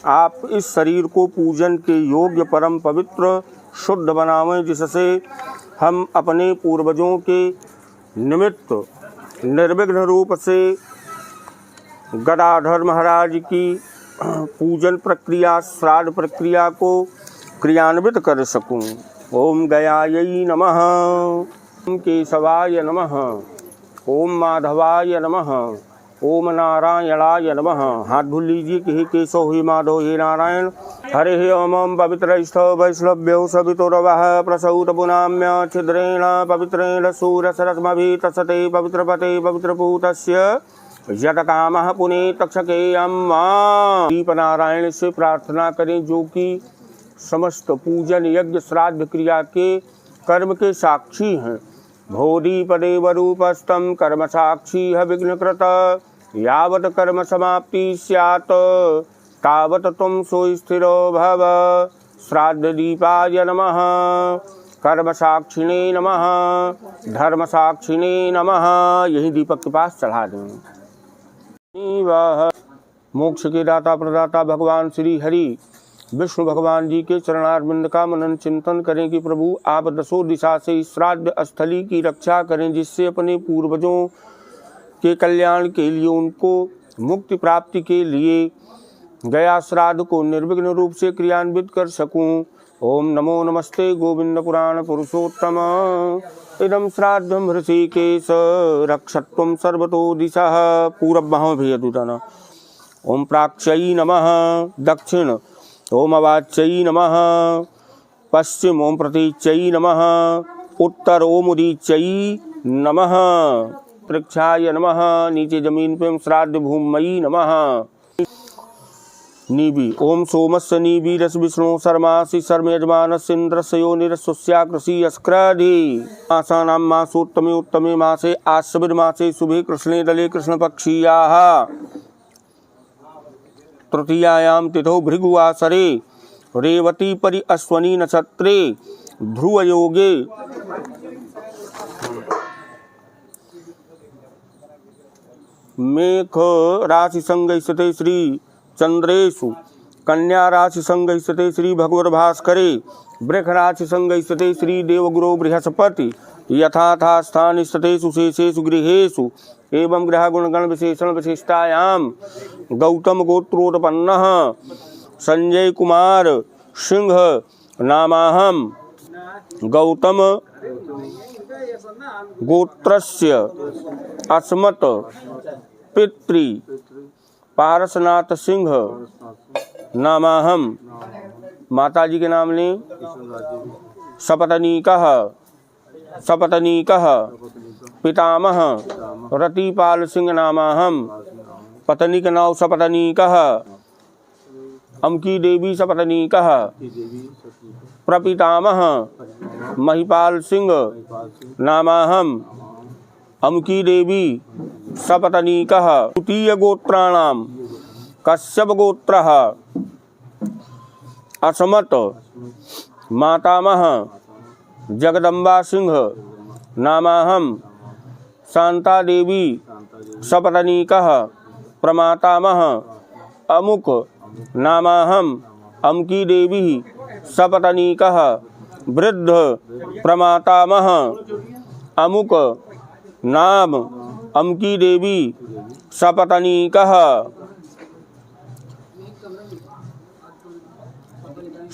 आप इस शरीर को पूजन के योग्य परम पवित्र शुद्ध बनावें, जिससे हम अपने पूर्वजों के निमित्त निर्विघ्न रूप से गदाधर महाराज की पूजन प्रक्रिया, श्राद्ध प्रक्रिया को क्रियान्वित कर सकूं। ओम गयायै नमः, ओम केशवाय नमः, ओम माधवाय नमः, ओम नारायणाय नमः। हाथ धुल लीजिए कि हे केशव, हे माधव, हे नारायण। हरे हे ओम पवित्रस्थ वैष्णव्यो सवितुरवः प्रसूत पुनाम्य छिद्रेण पवित्रेण सूरसरस्मभि तत्सते पवित्रपते पवित्रपूतस्य यतकामः पुने तक्षके अम्मा। दीपनारायण से प्रार्थना करें, जो कि समस्त पूजन यज्ञ श्राद्ध क्रिया के कर्म के साक्षी हैं। भोदीपदेव रूपस्थं कर्म साक्षी है विघ्नकृत, यावत कर्म समाप्ति स्यात् तावत तुम सुस्थिरो भव। श्राद्ध दीपाय नमः, कर्म साक्षिणे नमः, धर्म साक्षिणे नमः। यही दीपक के पास चढ़ा दें। मोक्ष के दाता प्रदाता भगवान श्री हरि विष्णु भगवान जी के चरणारविंद का मनन चिंतन करें कि प्रभु आप दसों दिशा से इस श्राद्ध स्थली की रक्षा करें, जिससे अपने पूर्वजों के कल्याण के लिए, उनको मुक्ति प्राप्ति के लिए गया श्राद्ध को निर्विघ्न रूप से क्रियान्वित कर सकूं। ओम नमो नमस्ते गोविंद पुराण पुरुषोत्तम, इदम श्राद्धम ऋषिकेश रक्षत्वं सर्वतो दिशः। पूरब बाहों भैया दूताना। ओम प्राच्यै नमः, दक्षिण ओम अवाच्यै नमः, पश्चिम ओम प्रतीच्यै नमः, उत्तर ओम उदीच्यै नमः, पृक्षाय नमः, नीचे जमीन पे श्राद्ध भूमयी नमः। नीबी ओम सोमस्य नीबी रस विष्णु शर्मासी शर्म यजमानस्य इंद्रस्य योनिरस्या कृषि अस्क्रधि। मासानां मासोत्तमे उत्तमे मासे आश्विन मासे शुभे कृष्णे दले कृष्णपक्षीयाः तृतीयायां तिथौ भृगुवासरे रेवती परि अश्वनी नक्षत्रे ध्रुव योगे मेघ राशि संगस्ते श्री चंद्रेशु, कन्या राशि संगस्ते श्री भगवत भास्करे, वृष राशि संगस्ते श्री देवगुरो बृहस्पति, यथाथा स्थान स्थितेषु शेषेषु गृहेषु एवं ग्रह गुणगण विशेषण विशिष्टायाम गौतम गोत्रोत्पन्नः संजय कुमार सिंह नामाहम गौतम गोत्रस्य अस्मत् पितृ पारसनाथ सिंह नामाहम। माताजी के नाम ने सपतनीकः पितामह रतिपाल सिंह नामाहम, पत्नी का नाम सपतनीकः, अमकी देवी सपतनीकः, प्रपितामह महिपाल सिंह नामाहम, अमकी देवी सपतनीकः। तृतीय गोत्राणाम कश्यप गोत्रः अस्मत् मातामह जगदम्बा सिंह नामाहम, शांता देवी सपतनीकः, प्रमातामह अमुक नामाहम, अमकी देवी सपतनीकः, वृद्ध प्रमातामह अमुक नाम अमकी देवी सपतनीकः।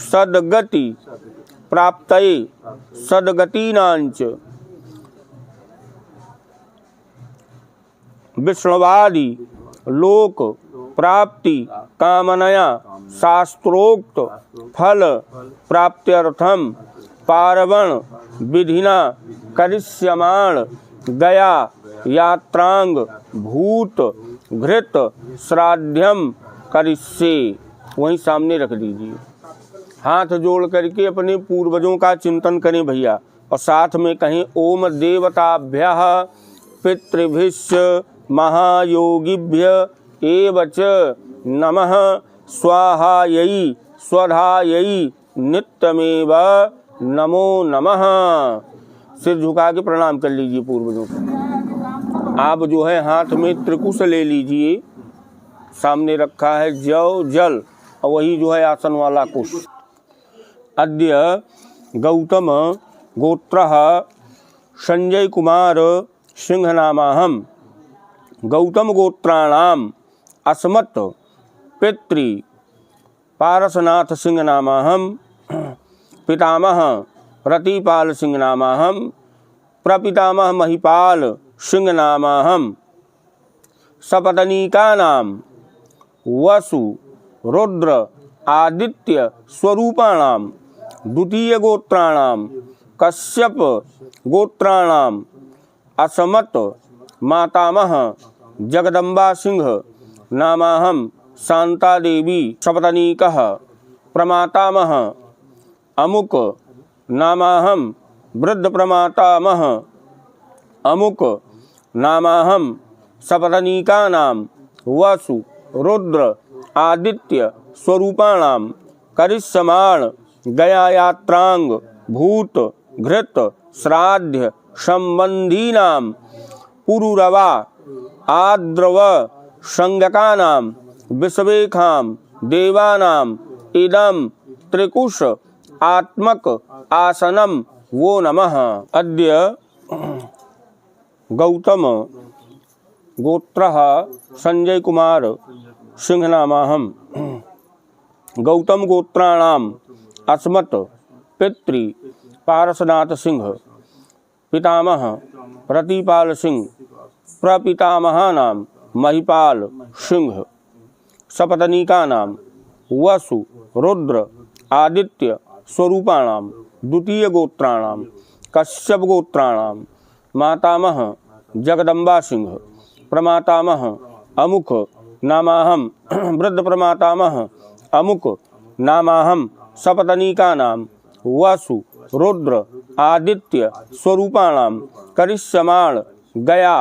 सद्गति प्राप्तये सद्गतीनांच विष्णुवादी लोक प्राप्ति कामनया शास्त्रोक्त फल प्राप्त्यर्थम पार्वण विधिना करिष्यमाण गया यात्रांग भूत घृत श्राद्धम करिष्ये। वहीं सामने रख दीजिए। हाथ जोड़ करके अपने पूर्वजों का चिंतन करें भैया, और साथ में कहें ओम देवताभ्यः पितृभ्यश्च महायोगिभ्य एवच नमः स्वाहायै स्वधायै नित्यमेव नमो नमः। सिर झुका के प्रणाम कर लीजिए पूर्वजों को। आप जो है हाथ में त्रिकुश ले लीजिए, सामने रखा है जौ जल और वही जो है आसन वाला कुश। अद्य गौतम गोत्रः संजय कुमार सिंह नामाहम। गौतम गोत्राणाम अस्मत् पितृ पारसनाथ सिंह नामाहम। पितामह रतिपाल सिंह नामाहम। प्रपितामह महिपाल सिंह नामाहम। सपत्नीका नाम वसु रुद्र आदित्य स्वरूपाणाम। द्वितीय गोत्राणाम कश्यप गोत्राणाम असमत मातामह जगदम्बा सिंह नामाहम। शांता देवी सपत्नीकः प्रमातामह अमुक नामाहम। वृद्ध प्रमातामह अमुक नामाहम। सपत्नीका नाम वसु रुद्र आदित्य स्वरूपाणाम। करिष्यमाण गया यात्रांग भूत घृत श्राद्ध संबंधीनाम। पुरुरवा आद्रव संज्ञकानाम विश्वेखाम देवानाम इदम त्रिकुश आत्मक आसनम वो नमः। अद्य गौतम गोत्रः संजय कुमार सिंह नामाहम। गौतम गोत्राणाम अस्मत् पितृ पारसनाथ सिंह। पितामह रतिपाल सिंह। प्रपितामहानाम महिपाल सिंह। सपत्नीका नाम वसु रुद्र आदित्य स्वरूपाणाम। द्वितीय गोत्राणाम कश्यप गोत्राणाम मातामह जगदम्बा सिंह। प्रमातामह अमुक नामाहम। वृद्ध प्रमातामह अमुक नामाहम। सपत्नीका नाम वसु रुद्र आदित्य स्वरूपाणाम। करिष्यमाण गया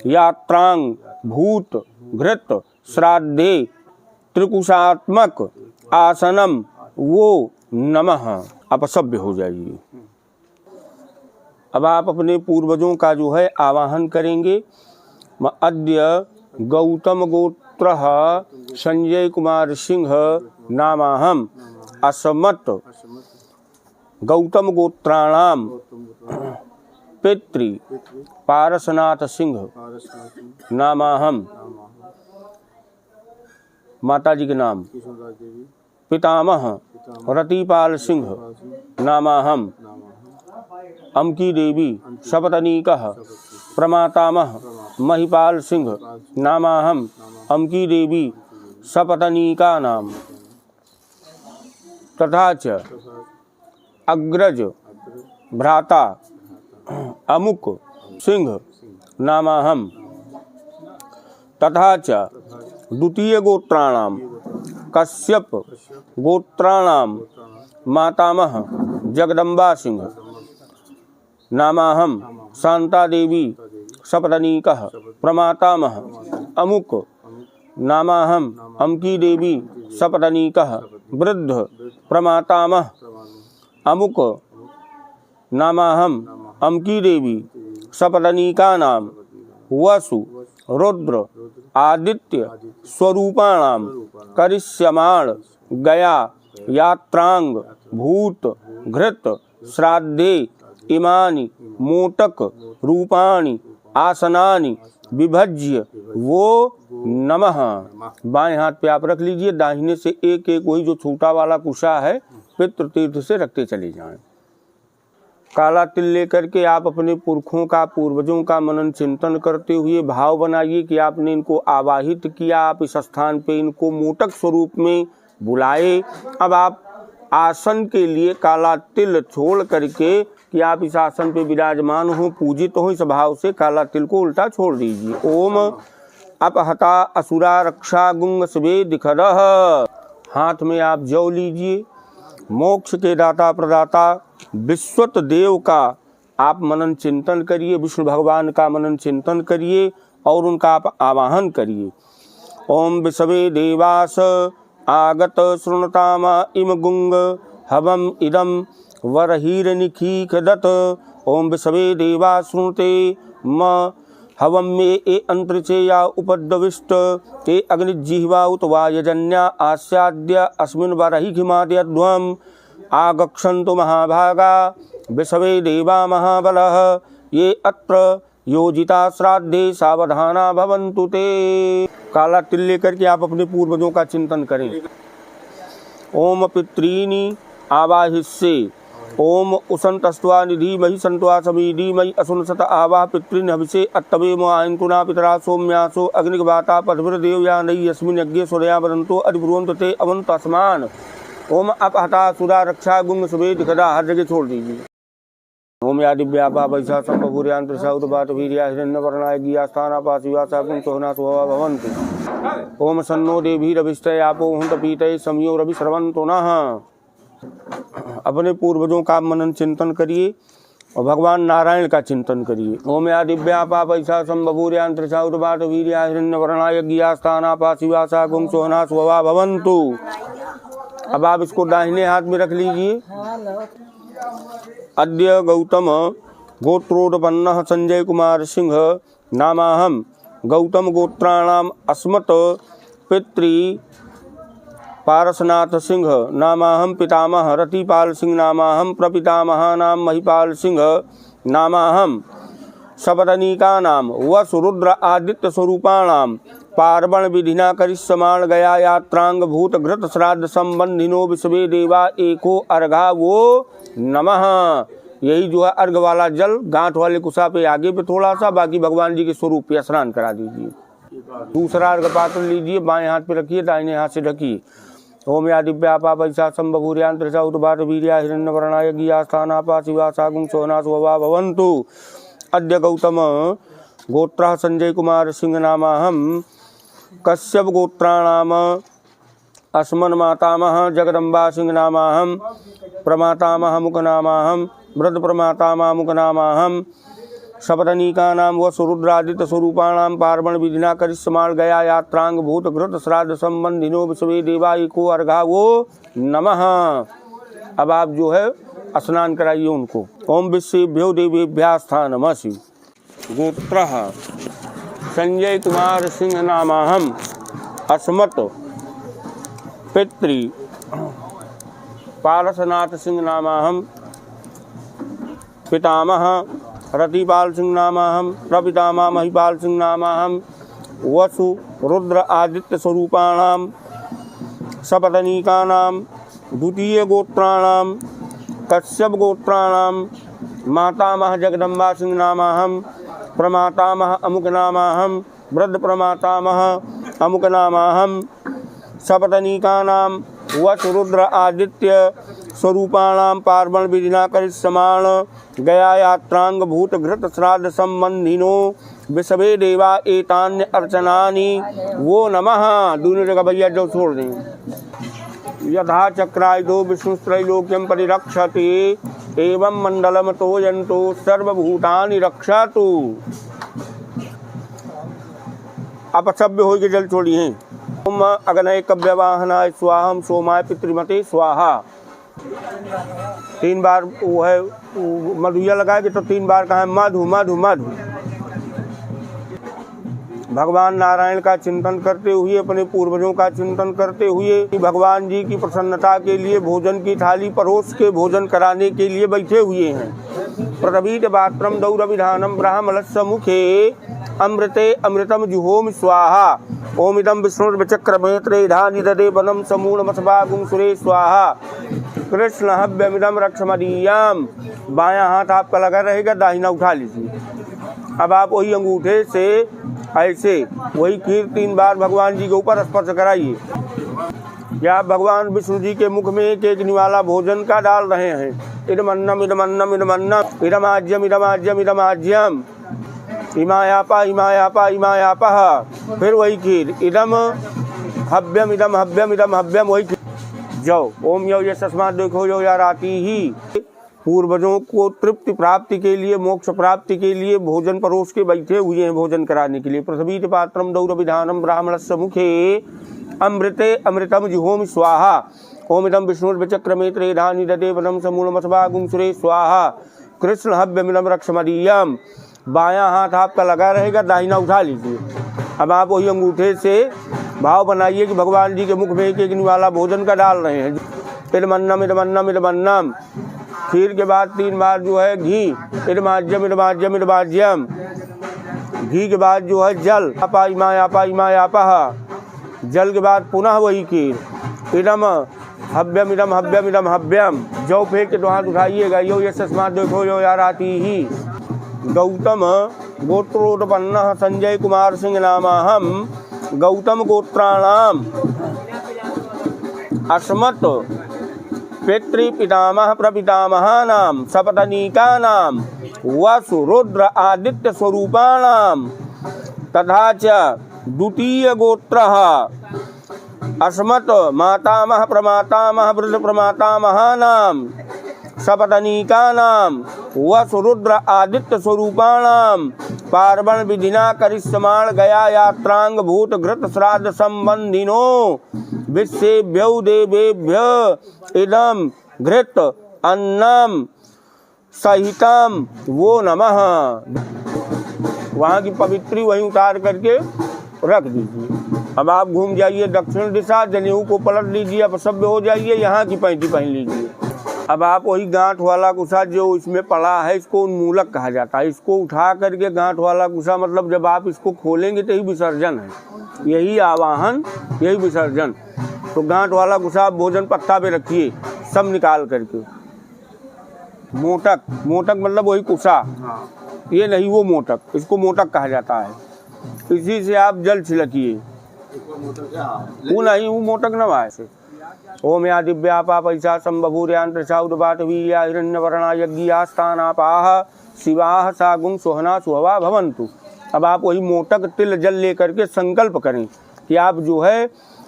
यात्रांग भूत घृत श्राद्धे त्रिकुशात्मक आसनम वो नमः। अपसभ्य हो जाइए। अब आप अपने पूर्वजों का जो है आवाहन करेंगे। अद्य गौतम गोत्रः संजय कुमार सिंह नामाहम। अस्मत् गौतम गोत्राणाम पितृ पारसनाथ सिंह नामाहम। माताजी के नाम पितामह रतिपाल सिंह नामाहम। अमकी देवी सपत्नीकः प्रमातामह महिपाल सिंह नामाहम। अमकी देवी सपत्नीका नाम। तथा च अग्रज भ्राता अमुक सिंह नामाहम। तथा च द्वितीय गोत्राणाम कश्यप गोत्राणाम मातामह जगदम्बा सिंह नामाहम। शांता देवी सपत्नीकः प्रमातामह अमुक नामाहम। अमकी देवी सपत्नीकः वृद्ध प्रमातामह अमुक नामाहम। अमकी देवी सपत्नीका नाम वसु रुद्र आदित्य स्वरूपाणाम। करिष्यमाण गया यात्रांग भूत घृत श्राद्धे इमानि मोटक रूपाणि आसनानि विभज्य वो नमः। बाएं हाथ पे आप रख लीजिए। दाहिने से एक एक वही जो छोटा वाला कुशा है पितृ तीर्थ से रखते चले जाएं। काला तिल लेकर के आप अपने पुरखों का पूर्वजों का मनन चिंतन करते हुए भाव बनाइए कि आपने इनको आवाहित किया। आप इस स्थान पे इनको मोटक स्वरूप में बुलाए। अब आप आसन के लिए काला तिल छोड़ करके कि आप इस आसन पे विराजमान हो पूजित हो, इस भाव से काला तिल को उल्टा छोड़ दीजिए। ओम अपहता असुरा रक्षा गुंग स्वे दिखरः। हाथ में आप जौ लीजिए। मोक्ष के दाता प्रदाता विश्वत देव का आप मनन चिंतन करिए। विष्णु भगवान का मनन चिंतन करिए और उनका आप आवाहन करिए। ओम विश्वे देवास आगत शृणुतामा इम गुंग हवम इदम वरहीरनिखीखदत। ओम विश्वे देवा शृणुते म हवम में ए अंतरिक्षे या उपद्रविष्ट ते अग्निजिह्वा उत वायजन्या आस्याद्य अस्मिन् वरहि हिमाद्यध्वम् आगच्छन्तु महाभागा विश्वे देवा महाबलः ये अत्र योजिता श्राद्धे सावधाना भवन्तु ते। काला तिल लेकर के आप अपने पूर्वजों का चिंतन करें। ओम पितॄनि आवाहिष्ये ओम उसंतस्त्वा निधीमहि संत्वा समीधीमहि असुनसत आवाह पितॄन् हविषे अत्तवेम आयन्तुना पितरा सौम्यासो अग्निगवाता पद्भिर्देवयानैः यस्मिन् यज्ञे सूर्या वदन्तो अधिब्रुवन्तु ते अवन्तु अस्मान्। ओम अपहता सुरा रक्षा गुंग सुवेद कदा, हर जगह छोड़ दीजिए। ओम या दिव्यापा वैसा संपूर्यांतरिषा उद्बात वीर्या हिरण्यवर्णाय गियास्थानापाशिवासा गुं सोहना सुहवा भवन्तु। ओम सन्नो देवीरभिष्टय आपो हुंत पीतये समयो रवि स्रवन्तु नः। अपने पूर्वजों का मनन चिंतन करिए और भगवान नारायण का चिंतन करिए। ओम या दिव्यापा वैसा संपूर्यांतरिषा उद्बात वीर्या हिरण्यवर्णाय गियास्थानापाशिवासा गुं सोहना सुहवा भवन्तु। अब आप इसको दाहिने हाथ में रख लीजिए। अद्य गौतम गोत्रोत्पन्नः संजय कुमार सिंह नामाहं गौतम गोत्राणाम अस्मत् पितृ पारसनाथ सिंह नामाहं पितामह रतिपाल सिंह नामाहं प्रपितामहानां महिपाल सिंह नामाहं सपदनीकानां वसुरुद्र आदित्य स्वरूपाणां पार्वण विधिना करिष्यमाण गया यात्रांग भूत घृत श्राद्ध संबंधिनो विश्वे देवा एको अर्घा वो नमः। यही जो है अर्घ वाला जल गांठ वाले कुसा पे आगे पे थोड़ा सा, बाकी भगवान जी के स्वरूप पे स्नान करा दीजिए। दूसरा अर्घ पात्र लीजिए, बाएं हाथ पे रखिए, दाहिने हाथ से ढकिए। ओम या दिव्यापा वैसा संबभूर्यांतरिषा उद्बात वीर्या हिरण्यवर्णाय गियास्थानापा शिवासा गुं सोहना सुहवा भवन्तु। अद्य गौतम गोत्रः संजय कुमार सिंह नामाहं कश्यप गोत्राणाम अस्मन् मातामह जगदम्बा सिंह नामाहं प्रमातामह मुख नामाहं वृद्ध प्रमातामह मुख नामाहं सपदनीकानां व सुरुद्रादित्य स्वरूपाणां पार्वण विधिना करिष्यमाण गया यात्रांग भूत घृत श्राद्ध संबंधिनो विश्वे देवा एको अर्घा वो नमः। अब आप जो है स्नान कराइए उनको। ओम विश्वेभ्यो देवेभ्यः गोत्रः संजय कुमार सिंह नामाहं अस्मत् पितृ पारसनाथ सिंह नामाहं पितामह रतिपाल सिंह नामाहं प्रपितामह महिपाल सिंह नामाहं वसु रुद्र आदित्य स्वरूपाणां सपदनीकानां द्वितीय गोत्राणां कश्यप गोत्राणां मातामह जगदम्बा सिंह नामाहं प्रमातामह अमुक नामाहं वृद्ध प्रमातामह अमुक नामाहं सपदनीकानां वसुरुद्र आदित्य स्वरूपाणां पार्वण विधिना करिष्यमाण गया यात्रांग भूत घृत श्राद्ध संबंधिनो विश्वे देवा एतान्य अर्चनानि वो नमः। दोनों जगह भैया जो छोड़ दें। यथा चक्रायुधो विष्णुत्रैलोक्यं परिरक्षति एवं मंडलम तोयन्तो सर्वभूतानि रक्षतु। अपसभ्य हो के जल छोड़िए। ओम अग्नये कव्यवाहनाय स्वाहम सोमाय पितृमते स्वाहा। 3 बार वो है मधुया लगाएंगे तो 3 बार कहा मधु मधु मधु। भगवान नारायण का चिंतन करते हुए, अपने पूर्वजों का चिंतन करते हुए, भगवान जी की प्रसन्नता के लिए भोजन की थाली परोस के भोजन कराने के लिए बैठे हुए हैं। प्रतवीत पात्रम दौरविधानम ब्राह्मणस्य मुखे अमृते अमृतम जुहोम स्वाहा। ओम इदं विष्णुर्विचक्रमेत्रे धानि ददे वनम समूढ़मसभागुं सुरे स्वाहा। कृष्ण हव्यमिदं रक्षमदीयाम। बायां हाथ आपका लगा रहेगा, दाहिना उठा लीजिए। अब आप वही अंगूठे से ऐसे वही खीर 3 बार भगवान जी के ऊपर स्पर्श कराइए। या भगवान विष्णु जी के मुख में एक निवाला भोजन का डाल रहे हैं। इदमन्नम इदमन्नम इदमन्नम इदमाज्यम इदमाज्यम इदमाज्यम इमायापा इमायापा इमायापः। फिर वही खीर इदम हव्यम इदम हव्यम इदम हव्यम वही खीर। जाओ ओम यो यस्मात् देखो यो या राती ही। पूर्वजों को तृप्ति प्राप्ति के लिए, मोक्ष प्राप्ति के लिए भोजन परोस के बैठे हुए हैं भोजन कराने के लिए। पृथ्वी पात्रम दौरविधानम ब्राह्मणस्य मुखे अमृते अमृतम जुहोम स्वाहा। ओम इदं विष्णुर्विचक्रमेत्रे धानि ददे वनम समूढ़मसभागुं सुरे स्वाहा। कृष्ण हव्यमिदं रक्षमदीयम्। बायां हाथ आपका लगा रहेगा, दाहिना उठा लीजिए। अब आप वही अंगूठे से भाव बनाइए कि भगवान जी के मुख में एक एक निवाला भोजन का डाल रहे हैं। इदमन्नम इदमन्नम इदमन्नम। खीर के बाद 3 बार जो है घी, इदमाज्यम इदमाज्यम इदमाज्यम। घी के बाद जो है जल, आपा इमा आपा इमा आपा। जल के बाद पुनः वही खीर। इदम हव्यम इदम हव्यम इदम हव्यम। जौ फेंक के तो हाथ उठाइएगा। यो यशस्मात् देखो यो याराती ही। गौतम गोत्रोत्पन्नः संजय कुमार सिंह नामाहम। गौतम गोत्राणाम अस्मत् पितृपितामह प्रपितामहानां सपत्नीकानां वसु रुद्र आदित्य स्वरूपाणां तथा च द्वितीय गोत्रः अस्मत् मातामह प्रमातामह वृद्ध प्रमातामहानां सपत्नीकानां वसु रुद्र आदित्य स्वरूपाणां पार्वण विधिना करिष्यमाण गया यात्रांग भूत घृत श्राद्ध संबंधिनो विश्वेभ्यो देवेभ्य इदम घृत अन्नम सहितम वो नमः। वहाँ की पवित्री वहीं उतार करके रख दीजिए। अब आप घूम जाइए दक्षिण दिशा, जनेऊ को पलट लीजिए, अपसभ्य हो जाइए, यहाँ की पैंती पहन लीजिए। अब आप वही गांठ वाला कुसा जो इसमें पड़ा है, इसको उन्मूलक कहा जाता है। इसको उठा करके गांठ वाला कुसा, मतलब जब आप इसको खोलेंगे तो ही विसर्जन है, यही आवाहन, यही विसर्जन। तो गांठ वाला कुसा भोजन पत्ता पे रखिए, सब निकाल करके। मोटक, मोटक मतलब वही कुसा, ये नहीं वो मोटक, इसको मोटक कहा जाता है। इसी से आप जल छिड़किए। वो नहीं, वो मोटक न वाय। ओम या दिव्यापा पैसा संबभूर्यांत्रशा उद्बाटवीया हिरण्यवर्णा यज्ञास्थानापाह शिवाह सागुं सोहना सुहवा भवन्तु। अब आप वही मोटक तिल जल ले करके संकल्प करें कि आप जो है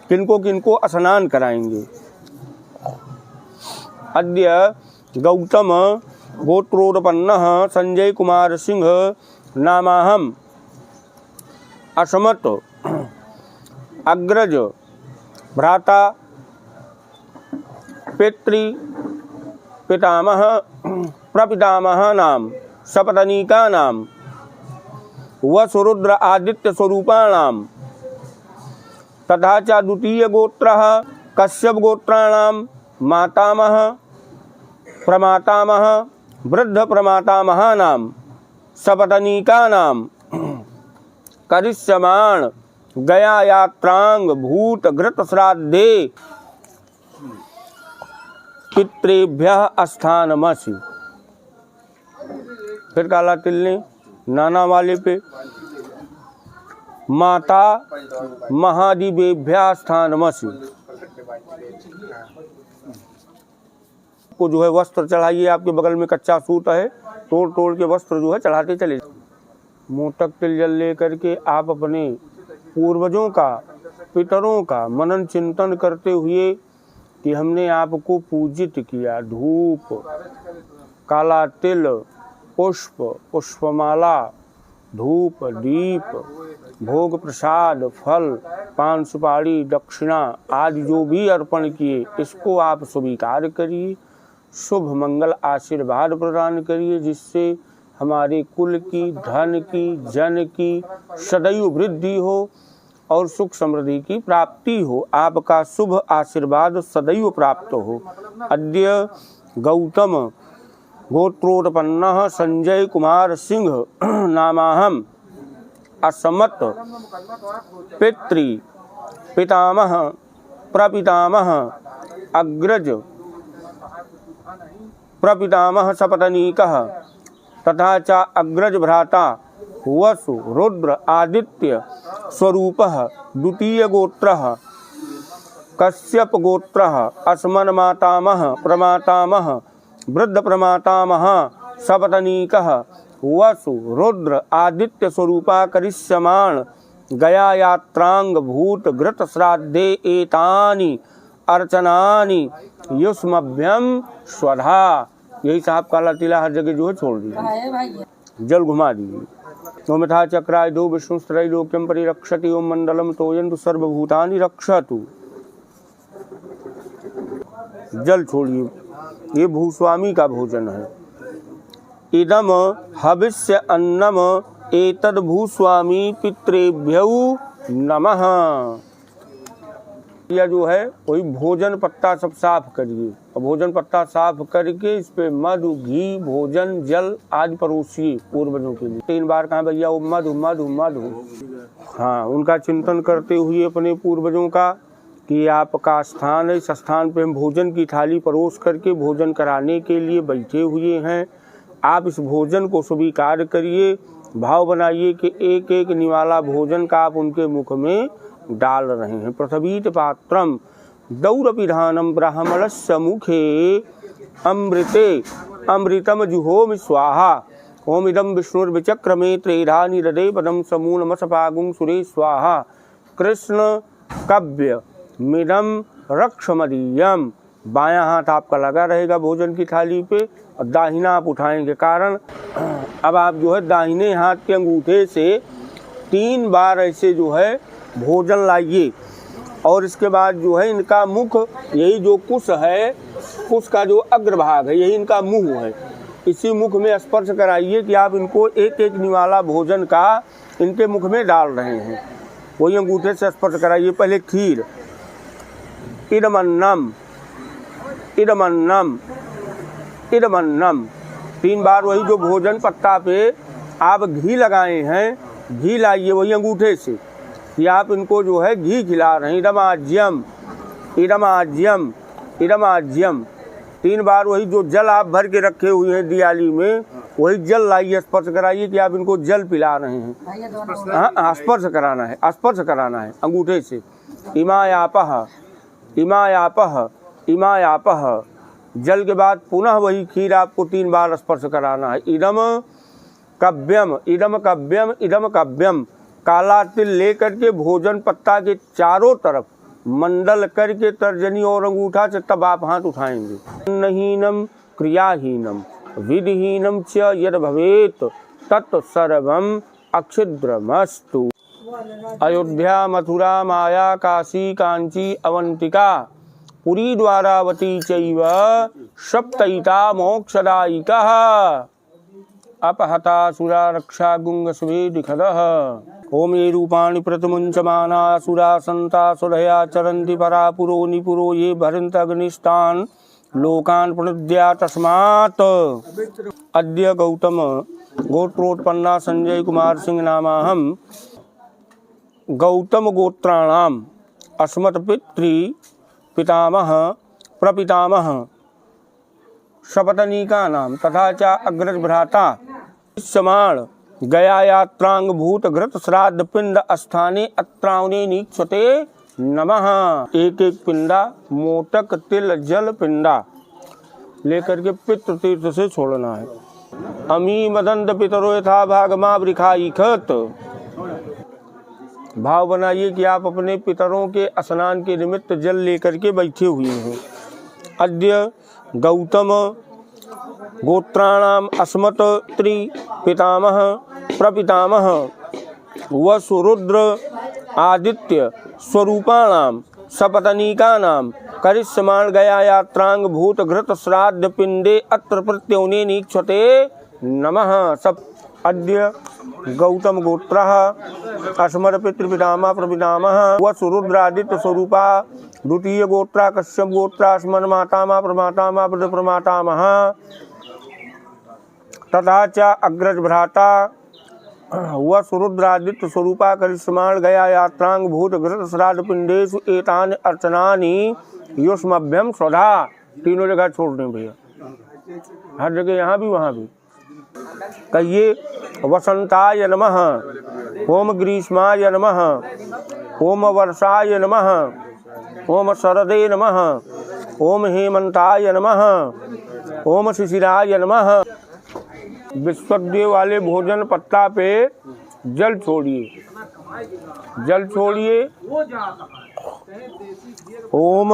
किनको किनको स्नान कराएंगे। अद्य गौतम गोत्रोत्पन्नः संजय कुमार सिंह नामाहम असमत अग्रज भ्राता पितृ पितामह प्रपितामहानां सपत्नीकानां वसु रुद्र आदित्य स्वरूपाणां तथा च द्वितीय गोत्रः कश्यप गोत्राणां मातामह प्रमातामह वृद्ध प्रमातामहानां सपत्नीकानां करिष्यमाण गया यात्रांग भूत घृत श्राद्धे पितृभ्यः स्थानमसि। फिर काला तिल ने नाना वाले पे माता महादिवेभ्यः स्थानमसि को जो है वस्त्र चढ़ाइए। आपके बगल में कच्चा सूत है, तोड़ तोड़ के वस्त्र जो है चढ़ाते चले। मोटक तिल जल ले करके आप अपने पूर्वजों का, पितरों का मनन चिंतन करते हुए कि हमने आपको पूजित किया। धूप, काला तिल, पुष्प, पुष्पमाला, धूप, दीप, भोग प्रसाद, फल, पान सुपारी, दक्षिणा आदि जो भी अर्पण किए, इसको आप स्वीकार करिए। शुभ मंगल आशीर्वाद प्रदान करिए, जिससे हमारे कुल की, धन की, जन की सदैव वृद्धि हो और सुख समृद्धि की प्राप्ति हो। आपका शुभ आशीर्वाद सदैव प्राप्त हो। अद्य गौतम गोत्रोत्पन्नः संजय कुमार सिंह नामाहम असमत पितृ पितामह प्रपितामह अग्रज प्रपितामह सपत्नीकः तथा च अग्रज भ्राता वसु रुद्र आदित्य स्वरूपः द्वितीय गोत्रः कश्यप गोत्रः अस्मन् मातामह प्रमातामह वृद्ध प्रमातामह सपत्नीकः वसु रुद्र आदित्य स्वरूपा करिष्यमाण गया यात्रांग भूत घृत श्राद्धे एतानि अर्चनानि युष्मभ्यम स्वधा। यही साहब काला तिला हर जगह जो है छोड़ दीजिए, जल घुमा दीजिए। ओम यथा चक्राय दो विष्णुस्त्रैलोक्यं परिरक्षति ओम मंडलम तोयन्तु सर्वभूतानि रक्षतु। जल छोड़िए, ये भूस्वामी का भोजन है। इदम हविष्य अन्नम एतद् भूस्वामी पितृभ्यो नमः। यह जो है वही भोजन पत्ता सब साफ करिए और भोजन पत्ता साफ करके इस पे मधु, घी, भोजन, जल आदि परोसिए पूर्वजों के लिए। 3 बार कहा भैया वो मधु मधु मधु। हाँ, उनका चिंतन करते हुए अपने पूर्वजों का कि आपका स्थान है, इस स्थान पे हम भोजन की थाली परोस करके भोजन कराने के लिए बैठे हुए हैं। आप इस भोजन को स्वीकार करिए, भाव बनाइए कि एक एक निवाला भोजन का आप उनके मुख में डाल रहे हैं। पृथ्वीत पात्रम दौरपिधानम ब्राह्मणस्य मुखे अमृते अमृतम जुहोमि स्वाहा। ओम इदम विष्णुर्विचक्रमे त्रेधानि हृदय पदम समूलमसपागुं सुरे स्वाहा। कृष्ण कव्य मिदम रक्षमदीयम। बायां हाथ आपका लगा रहेगा भोजन की थाली पे और दाहिना आप उठाएंगे। कारण अब आप जो है दाहिने हाथ के अंगूठे से 3 बार ऐसे जो है भोजन लाइए और इसके बाद जो है इनका मुख, यही जो कुश है, कुश का जो अग्रभाग है, यही इनका मुंह है, इसी मुख में स्पर्श कराइए कि आप इनको एक एक निवाला भोजन का इनके मुख में डाल रहे हैं। वही अंगूठे से स्पर्श कराइए। पहले खीर, इदमन्नम इदमन्नम इदमन्नम। 3 बार वही जो भोजन पत्ता पे आप घी लगाए हैं, घी लाइए वही अंगूठे से कि आप इनको जो है घी खिला रहे हैं। इदमाज्यम इदमाज्यम इदमाज्यम। 3 बार वही जो जल आप भर के रखे हुए हैं दियाली में, वही जल लाइए, स्पर्श कराइए कि आप इनको जल पिला रहे हैं। हाँ, स्पर्श कराना है, स्पर्श कराना है अंगूठे से। इमायापह इमायापह इमायापह। जल के बाद पुनः वही खीर आपको 3 बार स्पर्श कराना है। इदम कव्यम इदम कव्यम इदम कव्यम। काला तिल लेकर के भोजन पत्ता के चारों तरफ मंडल करके तर्जनी और अंगूठा से तब आप हाथ उठाएंगे। अन्नहीनम क्रियाहीनम विधिहीनम च यद भवेत तत्सर्वम अक्षिद्रमस्तु। अयोध्या, मथुरा, माया, काशी, कांची, अवंतिका, पुरी, द्वारावती चैव सप्तैता मोक्षदायिकः। अपहता सुरा रक्षा गुंग स्वेदिखदः। ओम ये रूपाणि प्रतमुञ्चमाना सुरा सन्ता सुरया चरन्ति परा पुरो निपुरो ये भरन्त अग्निस्तान् लोकान् प्रणुद्या तस्मात्। अद्य गौतम गोत्रोत्पन्ना संजय कुमार सिंह नामाहं। गौतम गोत्राणाम अस्मत् पितृ पितामह प्रपितामह सपत्नीका नाम तथा च अग्रज भ्राता समान गया यात्रांग भूत घृत श्राद्ध पिंड स्थाने अत्रावने नीक्षते नमः। एक एक पिंडा मोटक तिल जल पिंडा लेकर के पितृ तीर्थ से छोड़ना है। अमी मदंत पितरो यथा भागमा वृखाई खत। भाव बनाइए कि आप अपने पितरों के स्नान के निमित्त जल लेकर के बैठे हुए हैं। अद्य गौतम गोत्राणाम अस्मत् त्रि पितामह प्रपितामह व सुरुद्र आदित्य स्वरूपाणाम सपत्नीकानाम करिष्यमाण गया यात्रांग भूत घृत श्राद्ध पिंडे अत्र प्रत्योने नीक्षते नमः। सब अद्य गौतम गोत्रः अस्मत् पितृपितामह प्रपितामह व सुरुद्रादित्य स्वरूपा द्वितीय गोत्रा कश्यप गोत्रा अस्मन् मातामह प्रमातामह प्रमातामह तथा च अग्रज भ्राता व सुरुद्रादित्य स्वरूपा करिष्यमाण गया यात्रांग भूत घृत श्राद्ध पिंडेषु एतानि अर्चनानि युष्मभ्यम स्वधा। तीनों जगह छोड़ दें भैया, हर जगह यहाँ भी वहाँ भी। कहिए वसंताय नमः, ओम ग्रीष्माय नमः, ओम वर्षाय नमः, ओम शरदे नमः, ओम हेमंताय नमः, ओम शिशिराय नमः। विश्वदेव वाले भोजन पत्ता पे जल छोड़िए, जल छोड़िए। ओम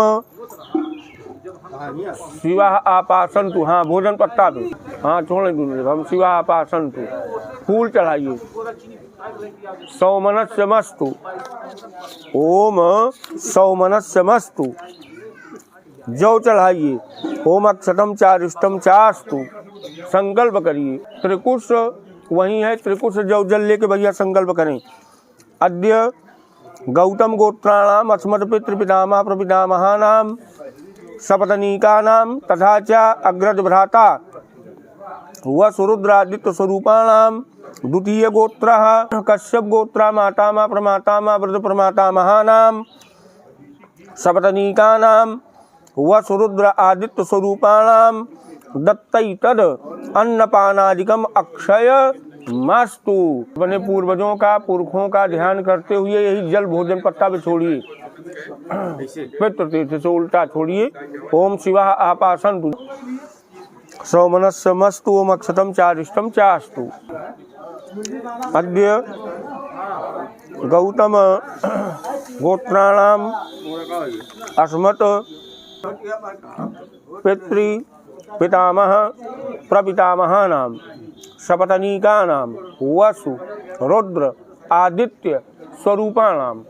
शिवा आपासंतु। हाँ, भोजन पत्ता पे हाँ छोड़ दीजिए। हम शिवा आपासंतु। फूल चढ़ाइए। सौमनस्यमस्तु। ओम सौमनस्यमस्तु। जौ चढ़ाइए। ओम अक्षतम चारिष्टम चास्तु। संकल्प करिए। त्रिकुश वही है, त्रिकुश जौ जल लेके भैया संकल्प करें। अद्य गौतम गोत्राणाम अस्मत् पितृ पितामह प्रपितामहानाम सपत्नीकानाम तथा च अग्रज भ्राता व सुरुद्रादित्य स्वरूपाणाम द्वितीय गोत्रः कश्यप गोत्रा मातामह प्रमातामह वृद्ध प्रमातामहानाम सपत्नीकानाम व सुरुद्र आदित्य स्वरूपाणाम दत्तैतद अन्नपानादिकम अक्षय मास्तु। अपने पूर्वजों का पुरखों का ध्यान करते हुए यही जल भोजन पत्ता पे छोड़िए, पितृ तीर्थ से उल्टा छोड़िए। ओम शिवा आपासन्तु सौमनस्य मस्तु ओम अक्षतम चारिष्टम चास्तु। अद्य गौतम गोत्राणाम अस्मत् पितृ पितामह प्रपितामहानाम सपत्नीकानाम वसु रुद्र आदित्य स्वरूपाणाम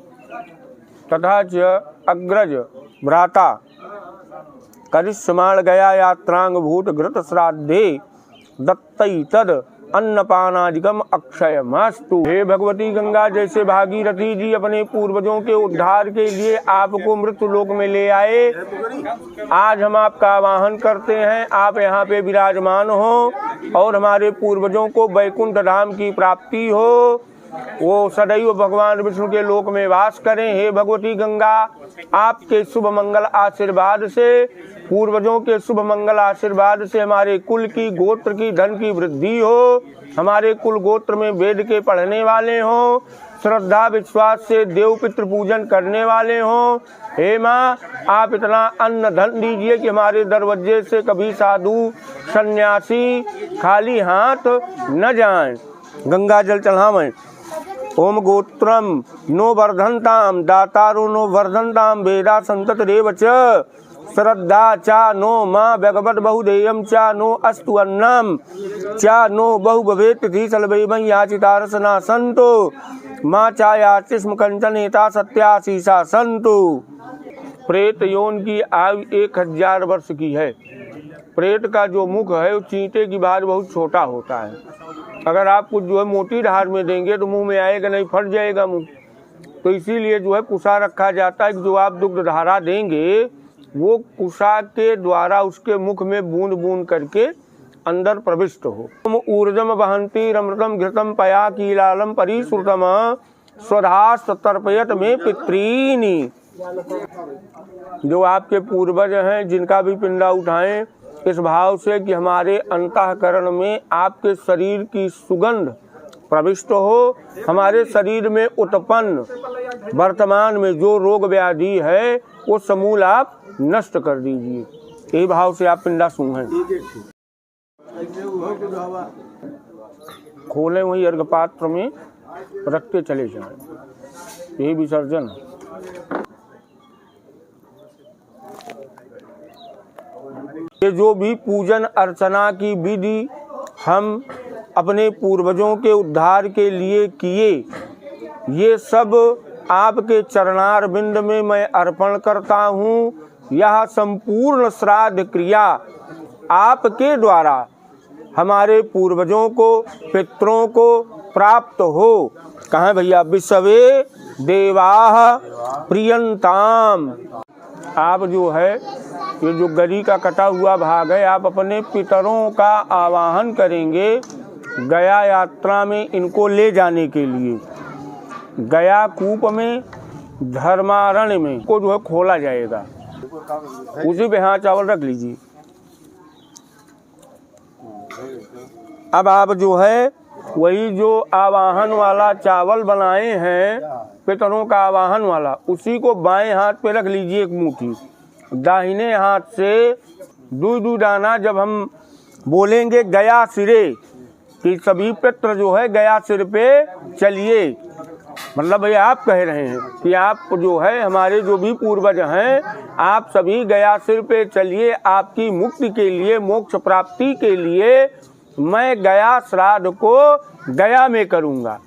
तथा च अग्रज भ्राता करिष्यमाण गया यात्रांग भूत घृत श्राद्धे दत्तैतद अन्नपानादिकम अक्षय मास्तु। हे भगवती गंगा, जैसे भागीरथी जी अपने पूर्वजों के उद्धार के लिए आपको मृत्यु लोक में ले आए, आज हम आपका आवाहन करते हैं, आप यहाँ पे विराजमान हो और हमारे पूर्वजों को वैकुंठ धाम की प्राप्ति हो, वो सदैव भगवान विष्णु के लोक में वास करें। हे भगवती गंगा, आपके शुभ मंगल आशीर्वाद से, पूर्वजों के शुभ मंगल आशीर्वाद से हमारे कुल की, गोत्र की, धन की वृद्धि हो, हमारे कुल गोत्र में वेद के पढ़ने वाले हों, श्रद्धा विश्वास से देव पितृ पूजन करने वाले हों। हे माँ, आप इतना अन्न धन दीजिए कि हमारे दरवाजे से कभी साधु सन्यासी खाली हाथ न जाएं। गंगा जल चढ़ावें। ओम गोत्रम नो वर्धनताम दातारो नो वर्धनताम वेदा संततरेव च श्रद्धा चा नो माँ भगवत बहुदेयम चा नो अस्तु अन्नम चा नो बहु भवेत थी सलभेमं याचितारसना संतो माँ चा याचिस्म कंचनेता सत्याशीषा संतो। प्रेत योन की आयु 1000 वर्ष की है। प्रेत का जो मुख है वो चींटे की भांति बहुत छोटा होता है। अगर आप कुछ जो है मोटी धार में देंगे तो मुंह में आएगा नहीं, फट जाएगा मुंह। तो इसीलिए जो है कुसा रखा जाता है कि जो आप दुग्ध धारा देंगे वो कुसा के द्वारा उसके मुख में बूंद बूंद करके अंदर प्रविष्ट हो। ऊर्जम वहंती अमृतम घृतम पया कीलालम परिश्रुतम स्वधास्त तर्पयत में पितृनी। जो आपके पूर्वज हैं जिनका भी पिंडा उठाएं इस भाव से कि हमारे अंतःकरण में आपके शरीर की सुगंध प्रविष्ट हो, हमारे शरीर में उत्पन्न वर्तमान में जो रोग व्याधि है वो समूल आप नष्ट कर दीजिए। यही भाव से आप पिंडा सूंघें। खोलें, वही अर्घ पात्र में रखते चले जाएं। यही विसर्जन है। ये जो भी पूजन अर्चना की विधि हम अपने पूर्वजों के उद्धार के लिए किए, ये सब आपके चरणार बिंद में मैं अर्पण करता हूँ। यह संपूर्ण श्राद्ध क्रिया आपके द्वारा हमारे पूर्वजों को, पितरों को प्राप्त हो। कहाँ भैया? विश्वे देवाः प्रियंताम। आप जो है ये जो गरी का कटा हुआ भाग है, आप अपने पितरों का आवाहन करेंगे गया यात्रा में इनको ले जाने के लिए। गया कूप में, धर्मारण्य में को जो है खोला जाएगा, उसी पे हाँ चावल रख लीजिए। अब आप जो है वही जो आवाहन वाला चावल बनाए हैं, पितरों का आवाहन वाला, उसी को बाएं हाथ पे रख लीजिए एक मुट्ठी। दाहिने हाथ से दू दाना जब हम बोलेंगे गया सिरे कि सभी पितर जो है गया सिर पे चलिए, मतलब भैया आप कह रहे हैं कि आप जो है हमारे जो भी पूर्वज हैं आप सभी गया सिर पे चलिए। आपकी मुक्ति के लिए, मोक्ष प्राप्ति के लिए मैं गया श्राद्ध को गया में करूँगा।